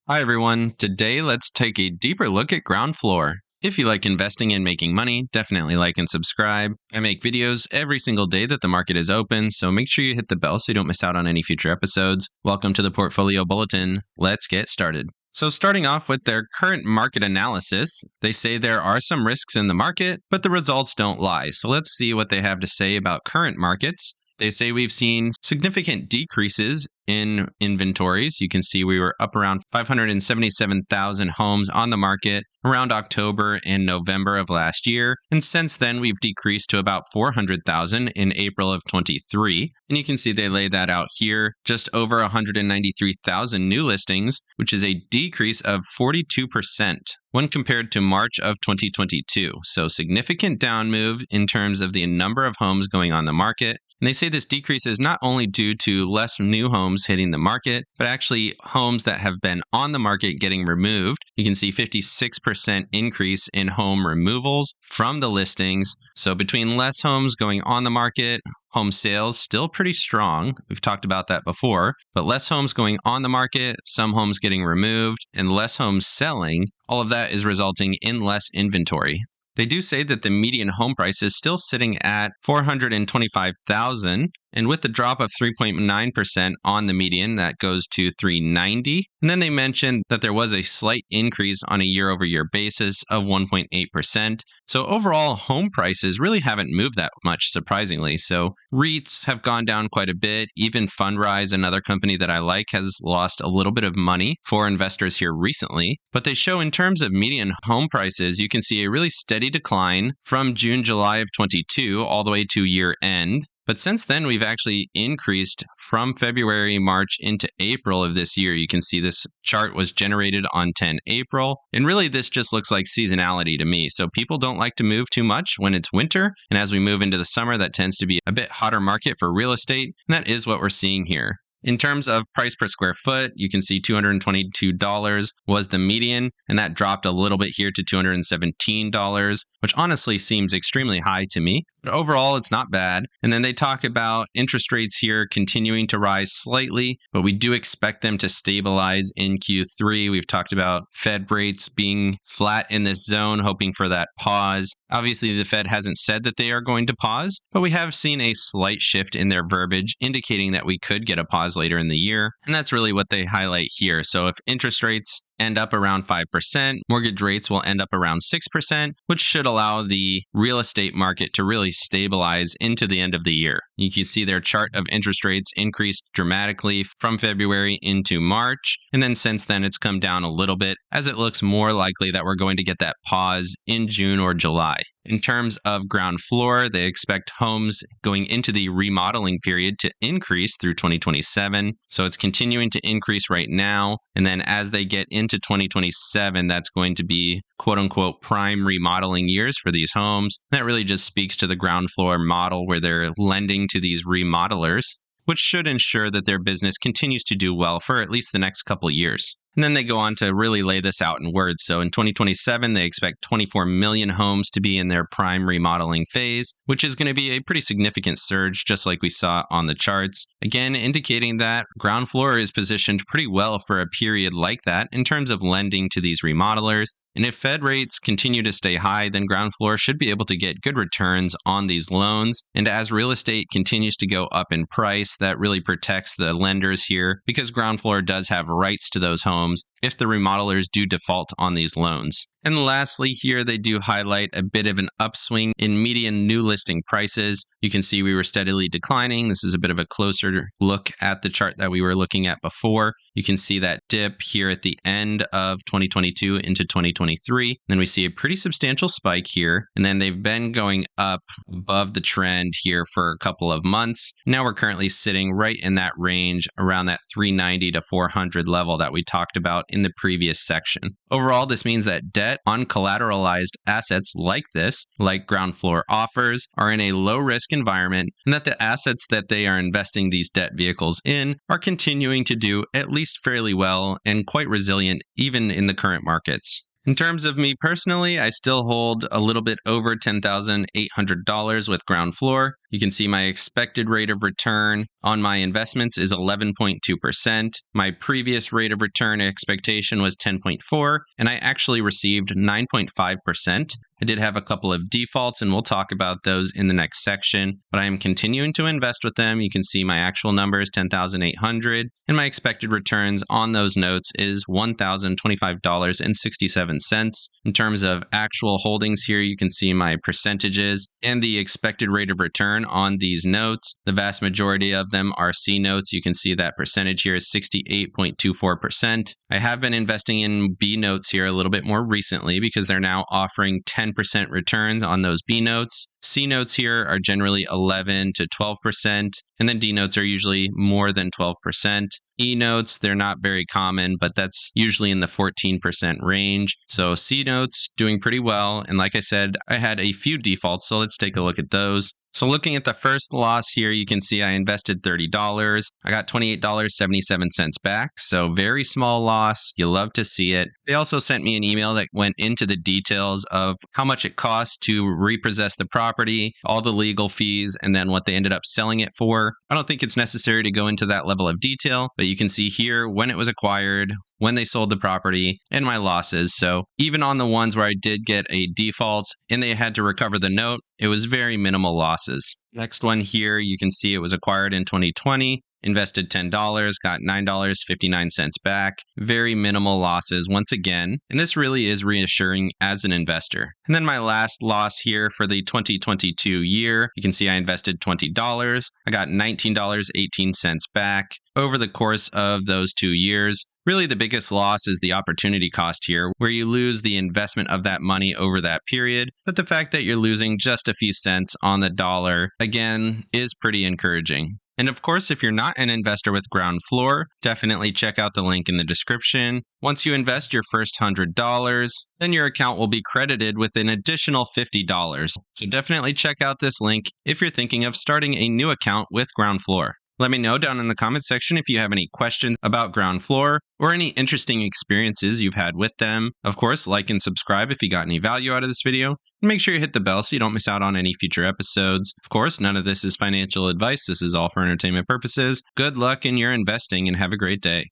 Hi, everyone. Today, let's take a deeper look at Groundfloor. If you like investing and making money, definitely like and subscribe. I make videos every single day that the market is open, so make sure you hit the bell so you don't miss out on any future episodes. Welcome to the Portfolio Bulletin. Let's get started. So starting off with their current market analysis, they say there are some risks in the market, but the results don't lie. So let's see what they have to say about current markets. They say we've seen significant decreases in inventories. You can see we were up around 577,000 homes on the market around October and November of last year. And since then, we've decreased to about 400,000 in April of 23. And you can see they lay that out here, just over 193,000 new listings, which is a decrease of 42% when compared to March of 2022. So significant down move in terms of the number of homes going on the market. And they say this decrease is not only due to less new homes hitting the market, but actually homes that have been on the market getting removed. You can see 56% increase in home removals from the listings. So between less homes going on the market, home sales still pretty strong. We've talked about that before, but less homes going on the market, some homes getting removed, and less homes selling. All of that is resulting in less inventory. They do say that the median home price is still sitting at $425,000, and with the drop of 3.9% on the median, that goes to $390,000. And then they mentioned that there was a slight increase on a year-over-year basis of 1.8%. So overall, home prices really haven't moved that much, surprisingly. So REITs have gone down quite a bit. Even Fundrise, another company that I like, has lost a little bit of money for investors here recently. But they show in terms of median home prices, you can see a really steady decline from June, July of 22 all the way to year end. But since then, we've actually increased from February, March into April of this year. You can see this chart was generated on 10 April. And really, this just looks like seasonality to me. So people don't like to move too much when it's winter. And as we move into the summer, that tends to be a bit hotter market for real estate. And that is what we're seeing here. In terms of price per square foot, you can see $222 was the median, and that dropped a little bit here to $217, which honestly seems extremely high to me. But overall, it's not bad. And then they talk about interest rates here continuing to rise slightly, but we do expect them to stabilize in Q3. We've talked about Fed rates being flat in this zone, hoping for that pause. Obviously, the Fed hasn't said that they are going to pause, but we have seen a slight shift in their verbiage, indicating that we could get a pause later in the year. And that's really what they highlight here. So if interest rates end up around 5%, mortgage rates will end up around 6%, which should allow the real estate market to really stabilize into the end of the year. You can see their chart of interest rates increased dramatically from February into March, and then since then it's come down a little bit as it looks more likely that we're going to get that pause in June or July. In terms of ground floor, they expect homes going into the remodeling period to increase through 2027. So it's continuing to increase right now. And then as they get into 2027, that's going to be quote unquote prime remodeling years for these homes. That really just speaks to the ground floor model where they're lending to these remodelers, which should ensure that their business continues to do well for at least the next couple years. And then they go on to really lay this out in words. So in 2027, they expect 24 million homes to be in their prime remodeling phase, which is going to be a pretty significant surge, just like we saw on the charts. Again, indicating that ground floor is positioned pretty well for a period like that in terms of lending to these remodelers. And if Fed rates continue to stay high, then ground floor should be able to get good returns on these loans. And as real estate continues to go up in price, that really protects the lenders here because ground floor does have rights to those homes if the remodelers do default on these loans. And lastly, here they do highlight a bit of an upswing in median new listing prices. You can see we were steadily declining. This is a bit of a closer look at the chart that we were looking at before. You can see that dip here at the end of 2022 into 2023. Then we see a pretty substantial spike here. And then they've been going up above the trend here for a couple of months. Now we're currently sitting right in that range around that 390 to 400 level that we talked about in the previous section. Overall, this means that debt on collateralized assets like this, like ground floor offers, are in a low risk environment, and that the assets that they are investing these debt vehicles in are continuing to do at least fairly well and quite resilient even in the current markets. In terms of me personally, I still hold a little bit over $10,800 with Groundfloor. You can see my expected rate of return on my investments is 11.2%. My previous rate of return expectation was 10.4, and I actually received 9.5%. I did have a couple of defaults, and we'll talk about those in the next section, but I am continuing to invest with them. You can see my actual number is $10,800, and my expected returns on those notes is $1,025.67. In terms of actual holdings here, you can see my percentages and the expected rate of return on these notes. The vast majority of them are C notes. You can see that percentage here is 68.24%. I have been investing in B notes here a little bit more recently because they're now offering 10% returns on those B notes. C notes here are generally 11 to 12%, and then D notes are usually more than 12%. E notes, they're not very common, but that's usually in the 14% range. So C notes doing pretty well. And like I said, I had a few defaults, so let's take a look at those. So looking at the first loss here, you can see I invested $30. I got $28.77 back, so very small loss. You love to see it. They also sent me an email that went into the details of how much it cost to repossess the property, all the legal fees, and then what they ended up selling it for. I don't think it's necessary to go into that level of detail, but you can see here when it was acquired, when they sold the property, and my losses. So even on the ones where I did get a default and they had to recover the note, it was very minimal losses. Next one here, you can see it was acquired in 2020. Invested $10, got $9.59 back. Very minimal losses once again. And this really is reassuring as an investor. And then my last loss here for the 2022 year, you can see I invested $20. I got $19.18 back over the course of those 2 years. Really, the biggest loss is the opportunity cost here, where you lose the investment of that money over that period. But the fact that you're losing just a few cents on the dollar, again, is pretty encouraging. And of course, if you're not an investor with Groundfloor, definitely check out the link in the description. Once you invest your first $100, then your account will be credited with an additional $50. So definitely check out this link if you're thinking of starting a new account with Groundfloor. Let me know down in the comments section if you have any questions about Groundfloor or any interesting experiences you've had with them. Of course, like and subscribe if you got any value out of this video. And make sure you hit the bell so you don't miss out on any future episodes. Of course, none of this is financial advice. This is all for entertainment purposes. Good luck in your investing and have a great day.